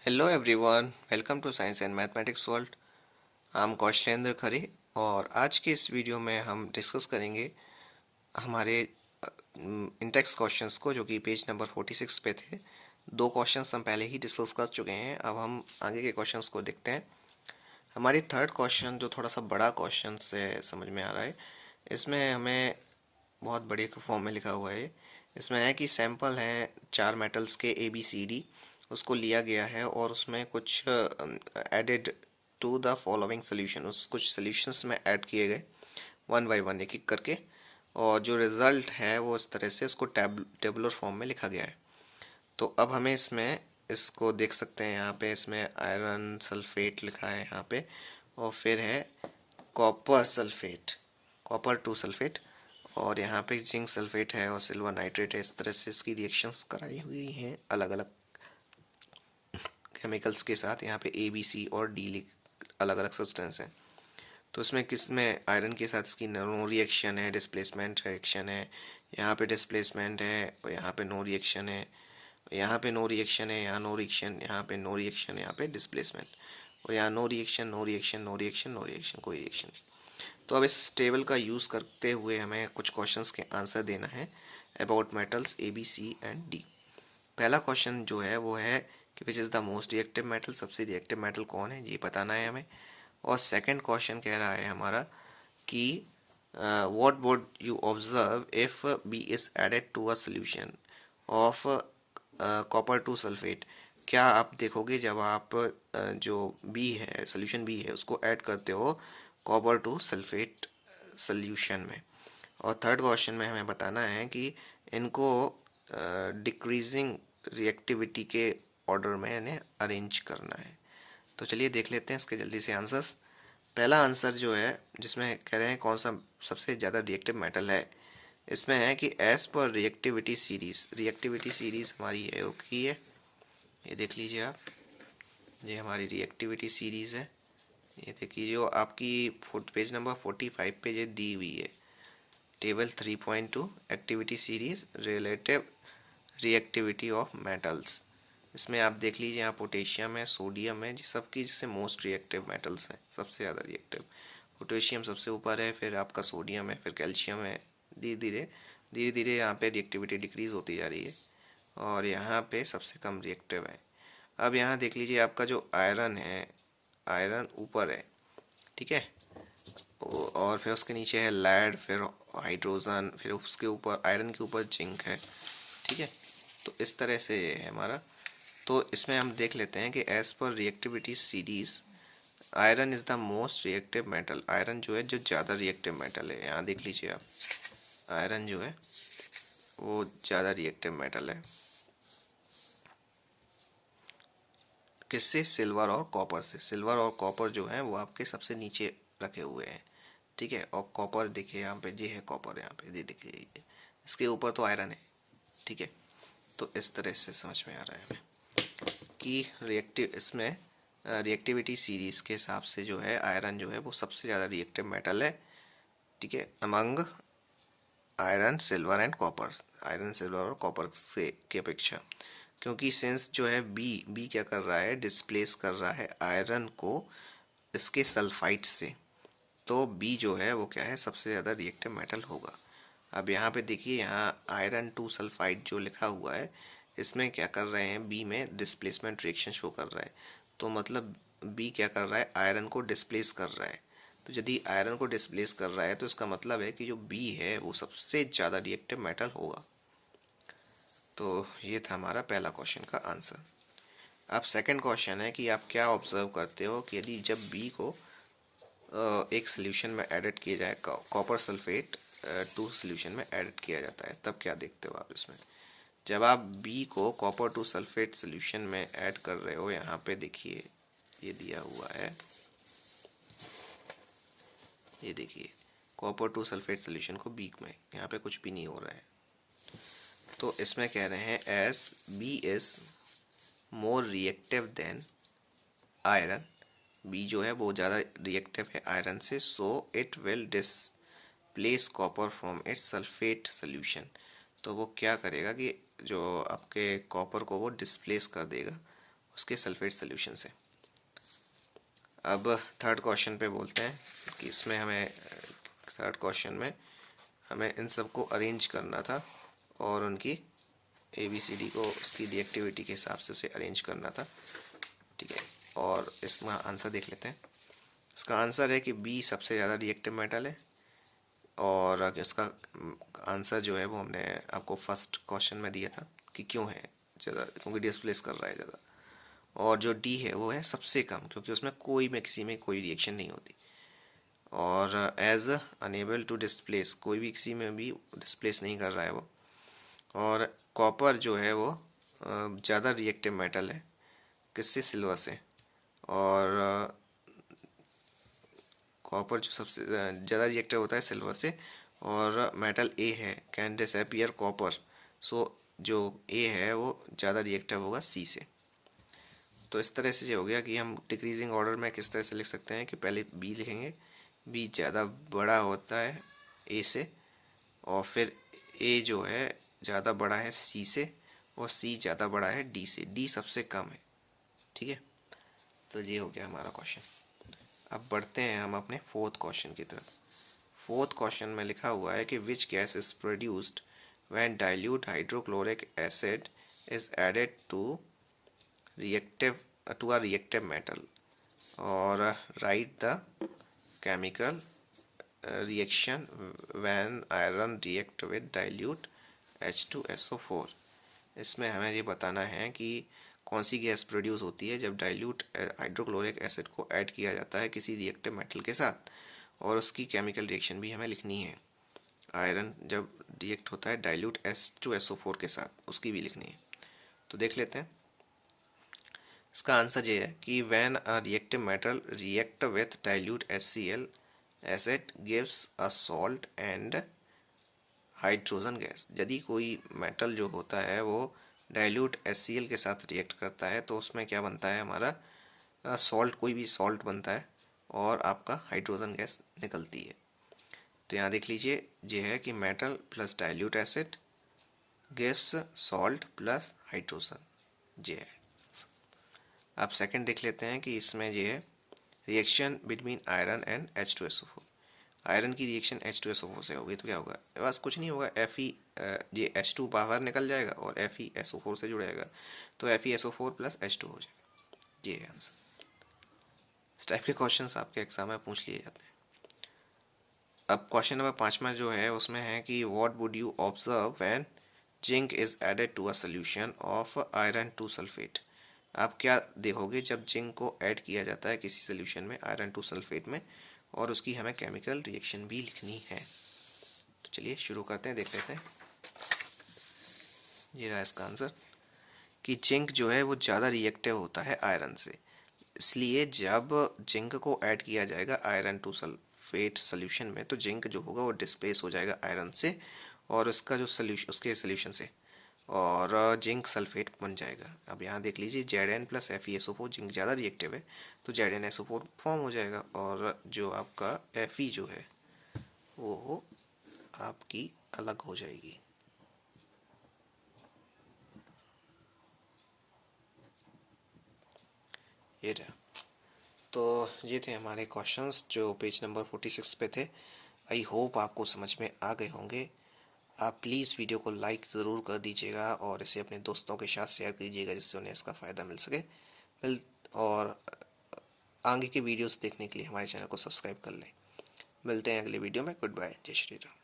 Hello everyone, welcome to science and mathematics world. I am Kaushalendra Khare और आज के इस वीडियो में हम डिस्कस करेंगे हमारे इंटेक्स क्वेश्चंस को, जो कि पेज नंबर 46 पे थे। दो क्वेश्चंस हम पहले ही डिस्कस कर चुके हैं। अब हम आगे के क्वेश्चंस को देखते हैं। हमारी थर्ड क्वेश्चन, जो थोड़ा सा बड़ा क्वेश्चन से समझ में आ रहा है, इसमें हमें बहुत बड़े फॉर्म में लिखा हुआ है। इसमें है कि सैंपल है 4 मेटल्स के ABCD, उसको लिया गया है और उसमें कुछ added to the following solution, उस कुछ सोल्यूशंस में ऐड किए गए वन बाय वन, एक एक करके। और जो रिज़ल्ट है वो इस तरह से उसको टेबुलर फॉर्म में लिखा गया है। तो अब हमें इसमें इसको देख सकते हैं। यहाँ पे इसमें आयरन सल्फेट लिखा है यहाँ पे, और फिर है कॉपर सल्फेट, कॉपर 2 सल्फेट, और यहाँ पे जिंक सल्फेट है और सिल्वर नाइट्रेट है। इस तरह से इसकी रिएक्शंस कराई हुई हैं अलग अलग केमिकल्स के साथ। यहाँ पे ABC और D अलग अलग सब्सटेंस हैं। तो इसमें किस में आयरन के साथ इसकी नो रिएक्शन है, डिस्प्लेसमेंट रिएक्शन है। यहाँ पे डिस्प्लेसमेंट है और यहाँ पे नो रिएक्शन है। यहाँ पे नो रिएक्शन है, यहाँ नो रिएक्शन, यहाँ पे नो रिएक्शन, यहाँ पे डिस्प्लेसमेंट, और यहाँ no reaction, no reaction, no reaction, no reaction, कोई रिएक्शन। तो अब इस टेबल का यूज़ करते हुए हमें कुछ क्वेश्चंस के आंसर देना है about metals ABC and D। पहला क्वेश्चन जो है वो है कि which is the most reactive metal, सबसे रिएक्टिव मेटल कौन है, ये बताना है हमें। और सेकंड क्वेश्चन कह रहा है हमारा कि what would you observe if B is added to a solution of copper 2 sulphate. क्या आप देखोगे जब आप जो बी है, सोल्यूशन बी है, उसको ऐड करते हो कॉपर 2 सल्फेट सोल्यूशन में। और थर्ड क्वेश्चन में हमें बताना है कि इनको डिक्रीजिंग रिएक्टिविटी के ऑर्डर में इन्हें अरेंज करना है। तो चलिए देख लेते हैं इसके जल्दी से आंसर्स। पहला आंसर जो है, जिसमें कह रहे हैं कौन सा सबसे ज़्यादा रिएक्टिव मेटल है, इसमें है कि एज पर रिएक्टिविटी सीरीज, रिएक्टिविटी सीरीज हमारी है रुकी है, ये देख लीजिए आप, ये हमारी रिएक्टिविटी सीरीज़ है। ये देखिए जो आपकी पेज नंबर 45 पे ये दी हुई है, table 3.2 activity series relative reactivity of metals. इसमें आप देख लीजिए, यहाँ पोटेशियम है, सोडियम है, जी सबकी जैसे मोस्ट रिएक्टिव मेटल्स हैं, सबसे ज़्यादा रिएक्टिव। पोटेशियम सबसे ऊपर है, फिर आपका सोडियम है, फिर कैल्शियम है। धीरे धीरे यहाँ पे रिएक्टिविटी डिक्रीज़ होती जा रही है और यहाँ पे सबसे कम रिएक्टिव है। अब यहाँ देख लीजिए आपका जो आयरन है, आयरन ऊपर है, ठीक है, और फिर उसके नीचे है लेड, फिर हाइड्रोजन, फिर उसके ऊपर आयरन के ऊपर जिंक है, ठीक है। तो इस तरह से ये है हमारा। तो इसमें हम देख लेते हैं कि एज पर reactivity series iron is the most reactive metal. Iron जो है जो ज़्यादा रिएक्टिव मेटल है, यहाँ देख लीजिए आप, आयरन जो है वो ज़्यादा रिएक्टिव मेटल है। किससे? सिल्वर और कॉपर से। सिल्वर और कॉपर जो है वो आपके सबसे नीचे रखे हुए हैं, ठीक है। और कॉपर देखिए यहाँ पे, ये है कॉपर, यहाँ पे ये देखिए, ये इसके ऊपर तो आयरन है, ठीक है। तो इस तरह से समझ में आ रहा है हमें कि रिएक्टिव, इसमें रिएक्टिविटी सीरीज के हिसाब से जो है आयरन जो है वो सबसे ज़्यादा रिएक्टिव मेटल है, ठीक है, among iron, silver and copper. Iron, silver और कॉपर से की अपेक्षा, क्योंकि सिंस जो है बी क्या कर रहा है, डिस्प्लेस कर रहा है आयरन को इसके सल्फाइड से। तो बी जो है वो क्या है, सबसे ज़्यादा रिएक्टिव मेटल होगा। अब यहाँ पे देखिए, यहाँ आयरन 2 सल्फाइड जो लिखा हुआ है, इसमें क्या कर रहे हैं, बी में डिस्प्लेसमेंट रिएक्शन शो कर रहा है। तो मतलब बी क्या कर रहा है, आयरन को डिस्प्लेस कर रहा है। तो यदि आयरन को डिस्प्लेस कर रहा है तो इसका मतलब है कि जो बी है वो सबसे ज़्यादा रिएक्टिव मेटल होगा। तो ये था हमारा पहला क्वेश्चन का आंसर। अब सेकंड क्वेश्चन है कि आप क्या ऑब्जर्व करते हो कि यदि जब बी को एक सोल्यूशन में ऐड किया जाए, कॉपर सल्फेट 2 सोल्यूशन में ऐड किया जाता है, तब क्या देखते हो आप इसमें। जब आप बी को कॉपर 2 सल्फेट सोल्यूशन में ऐड कर रहे हो, यहाँ पे देखिए ये दिया हुआ है, ये देखिए कॉपर 2 सल्फेट सोल्यूशन को बी में, यहाँ पे कुछ भी नहीं हो रहा है। तो इसमें कह रहे हैं as B is more reactive than iron, B जो है वो ज़्यादा रिएक्टिव है आयरन से, so it will displace copper from its sulphate solution. तो वो क्या करेगा कि जो आपके कॉपर को वो डिस्प्लेस कर देगा उसके सल्फेट सोल्यूशन से। अब थर्ड क्वेश्चन पे बोलते हैं कि इसमें हमें थर्ड क्वेश्चन में हमें इन सब को अरेंज करना था और उनकी ABCD को उसकी रिएक्टिविटी के हिसाब से उसे अरेंज करना था, ठीक है। और इसका आंसर देख लेते हैं। इसका आंसर है कि बी सबसे ज़्यादा रिएक्टिव मेटल है, और इसका आंसर जो है वो हमने आपको फर्स्ट क्वेश्चन में दिया था कि क्यों है ज़्यादा, क्योंकि डिस्प्लेस कर रहा है ज़्यादा। और जो डी है वो है सबसे कम, क्योंकि उसमें कोई में किसी में कोई रिएक्शन नहीं होती। और एज अनेबल टू डिस्प्लेस, कोई भी किसी में भी डिस्प्लेस नहीं कर रहा है वो। और कॉपर जो है वो ज़्यादा रिएक्टिव मेटल है, किससे? सिल्वर से। और कॉपर जो सबसे ज़्यादा रिएक्टिव होता है सिल्वर से। और मेटल ए है कैन डिसअपियर कॉपर, सो जो ए है वो ज़्यादा रिएक्टिव होगा सी से। तो इस तरह से ये हो गया कि हम डिक्रीजिंग ऑर्डर में किस तरह से लिख सकते हैं कि पहले बी लिखेंगे, बी ज़्यादा बड़ा होता है ए से, और फिर ए जो है ज़्यादा बड़ा है सी से, और सी ज़्यादा बड़ा है डी से, डी सबसे कम है, ठीक है। तो ये हो गया हमारा क्वेश्चन। अब बढ़ते हैं हम अपने फोर्थ क्वेश्चन की तरफ। फोर्थ क्वेश्चन में लिखा हुआ है कि which gas is produced when dilute hydrochloric acid is added to a reactive metal, or write the chemical reaction when iron react with dilute H2SO4। इसमें हमें ये बताना है कि कौन सी गैस प्रोड्यूस होती है जब डाइल्यूट हाइड्रोक्लोरिक एसिड को ऐड किया जाता है किसी रिएक्टिव मेटल के साथ, और उसकी केमिकल रिएक्शन भी हमें लिखनी है। आयरन जब रिएक्ट होता है डाइल्यूट H2SO4 के साथ, उसकी भी लिखनी है। तो देख लेते हैं। इसका आंसर ये है कि when a reactive metal react with dilute HCl acid gives a salt and hydrogen gas. यदि कोई मेटल जो होता है वो डाइल्यूट HCl के साथ रिएक्ट करता है तो उसमें क्या बनता है हमारा सॉल्ट, कोई भी सॉल्ट बनता है और आपका हाइड्रोजन गैस निकलती है। तो यहाँ देख लीजिए, ये है कि metal plus dilute acid gives salt plus hydrogen, ये है। अब सेकंड देख लेते हैं कि इसमें ये है reaction between iron and H2SO4। Iron की रिएक्शन H2SO4 से होगी तो क्या होगा? बस कुछ नहीं होगा, Fe ये H2 बाहर निकल जाएगा और FeSO4 से जुड़ेगा, तो FeSO4 प्लस H2 हो जाएगा। ये है आंसर। इस टाइप के क्वेश्चंस आपके एग्जाम में पूछ लिए जाते हैं। अब क्वेश्चन नंबर 5 में जो है उसमें है कि what would you observe when zinc is added to a solution of iron 2 sulphate. आप क्या देखोगे जब जिंक को ऐड किया जाता है किसी सोल्यूशन में आयरन 2 सल्फेट में, और उसकी हमें केमिकल रिएक्शन भी लिखनी है। तो चलिए शुरू करते हैं, देख लेते हैं। ये रहा इसका आंसर कि जिंक जो है वो ज़्यादा रिएक्टिव होता है आयरन से, इसलिए जब जिंक को ऐड किया जाएगा आयरन 2 सल्फेट सोल्यूशन में तो जिंक जो होगा वो डिस्प्लेस हो जाएगा आयरन से, और उसका जो सोल्यूशन उसके सोल्यूशन से, और जिंक सल्फेट बन जाएगा। अब यहाँ देख लीजिए Zn प्लस FeSO4, जिंक ज़्यादा रिएक्टिव है तो ZnSO4 फॉर्म हो जाएगा, और जो आपका Fe जो है वो आपकी अलग हो जाएगी। ये रहा। तो ये थे हमारे क्वेश्चंस जो पेज नंबर 46 पे थे। आई होप आपको समझ में आ गए होंगे। आप प्लीज़ वीडियो को लाइक ज़रूर कर दीजिएगा और इसे अपने दोस्तों के साथ शेयर कीजिएगा जिससे उन्हें इसका फ़ायदा मिल सके। और आगे के वीडियोस देखने के लिए हमारे चैनल को सब्सक्राइब कर लें। मिलते हैं अगले वीडियो में। गुड बाय, जय श्री राम।